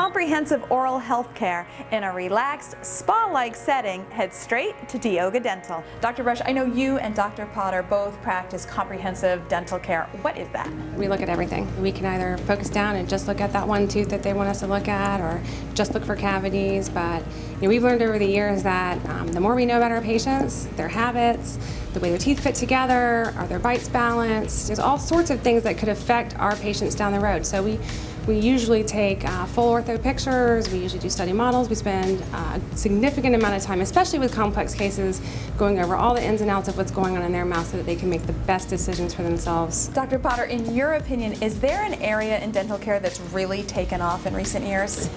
comprehensive oral health care in a relaxed, spa-like setting, head straight to Tioga Dental. Dr. Brush, I know you and Dr. Potter both practice comprehensive dental care. What is that? We look at everything. We can either focus down and just look at that one tooth that they want us to look at, or just look for cavities. But we've learned over the years that the more we know about our patients, their habits, the way their teeth fit together, are their bites balanced, there's all sorts of things that could affect our patients down the road. So we usually take full ortho pictures, we usually do study models, we spend a significant amount of time, especially with complex cases, going over all the ins and outs of what's going on in their mouth so that they can make the best decisions for themselves. Dr. Potter, in your opinion, is there an area in dental care that's really taken off in recent years?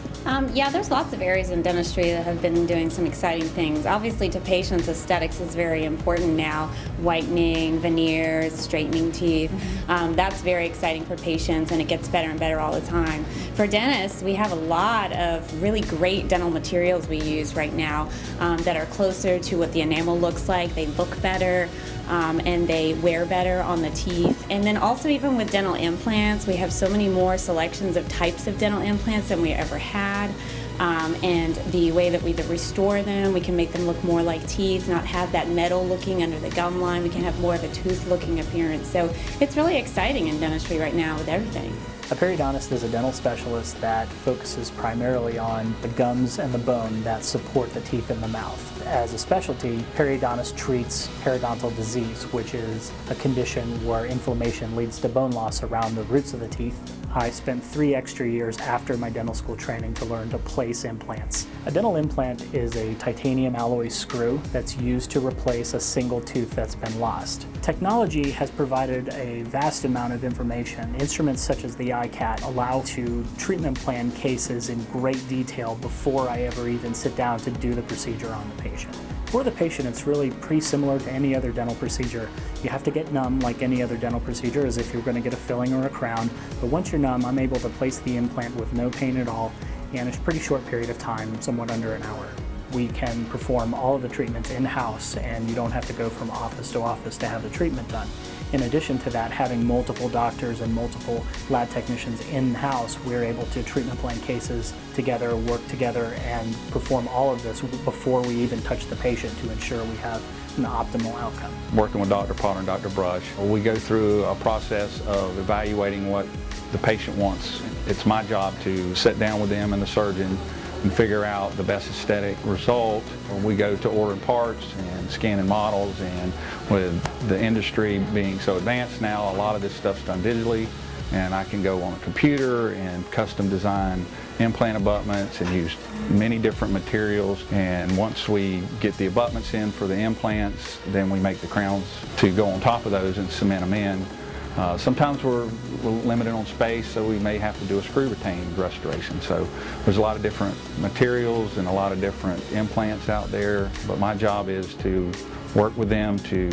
Yeah, there's lots of areas in dentistry that have been doing some exciting things. Obviously, to patients, aesthetics is very important now. Whitening, veneers, straightening teeth. That's very exciting for patients, and it gets better and better all the time. For dentists, we have a lot of really great dental materials we use right now that are closer to what the enamel looks like. They look better. And they wear better on the teeth. And then also, even with dental implants, we have so many more selections of types of dental implants than we ever had. And the way that we restore them, we can make them look more like teeth, not have that metal looking under the gum line. We can have more of a tooth looking appearance. So it's really exciting in dentistry right now with everything. A periodontist is a dental specialist that focuses primarily on the gums and the bone that support the teeth in the mouth. As a specialty, periodontist treats periodontal disease, which is a condition where inflammation leads to bone loss around the roots of the teeth. I spent 3 extra years after my dental school training to learn to place implants. A dental implant is a titanium alloy screw that's used to replace a single tooth that's been lost. Technology has provided a vast amount of information. Instruments such as the iCat allow to treatment plan cases in great detail before I ever even sit down to do the procedure on the patient. For the patient, it's really pretty similar to any other dental procedure. You have to get numb like any other dental procedure, as if you're going to get a filling or a crown. But once you're numb, I'm able to place the implant with no pain at all in a pretty short period of time, somewhat under an hour. We can perform all of the treatments in-house, and you don't have to go from office to office to have the treatment done. In addition to that, having multiple doctors and multiple lab technicians in-house, we're able to treatment plan cases together, work together, and perform all of this before we even touch the patient to ensure we have an optimal outcome. Working with Dr. Potter and Dr. Brush, we go through a process of evaluating what the patient wants. It's my job to sit down with them and the surgeon and figure out the best aesthetic result. We go to ordering parts and scanning models, and with the industry being so advanced now, a lot of this stuff's done digitally, and I can go on a computer and custom design implant abutments and use many different materials. And once we get the abutments in for the implants, then we make the crowns to go on top of those and cement them in. Sometimes we're limited on space, so we may have to do a screw retained restoration. So there's a lot of different materials and a lot of different implants out there, but my job is to work with them to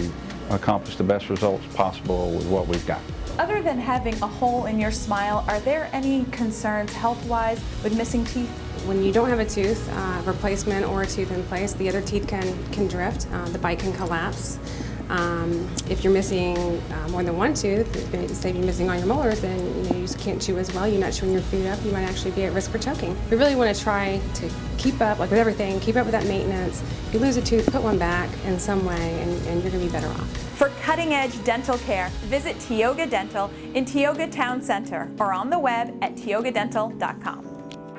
accomplish the best results possible with what we've got. Other than having a hole in your smile, are there any concerns health-wise with missing teeth? When you don't have a tooth replacement or a tooth in place, the other teeth can drift, the bite can collapse. If you're missing more than one tooth, say you're missing all your molars, then you just can't chew as well, you're not chewing your food up, you might actually be at risk for choking. We really want to try to keep up, like with everything, keep up with that maintenance. If you lose a tooth, put one back in some way, and you're going to be better off. For cutting-edge dental care, visit Tioga Dental in Tioga Town Center or on the web at tiogadental.com.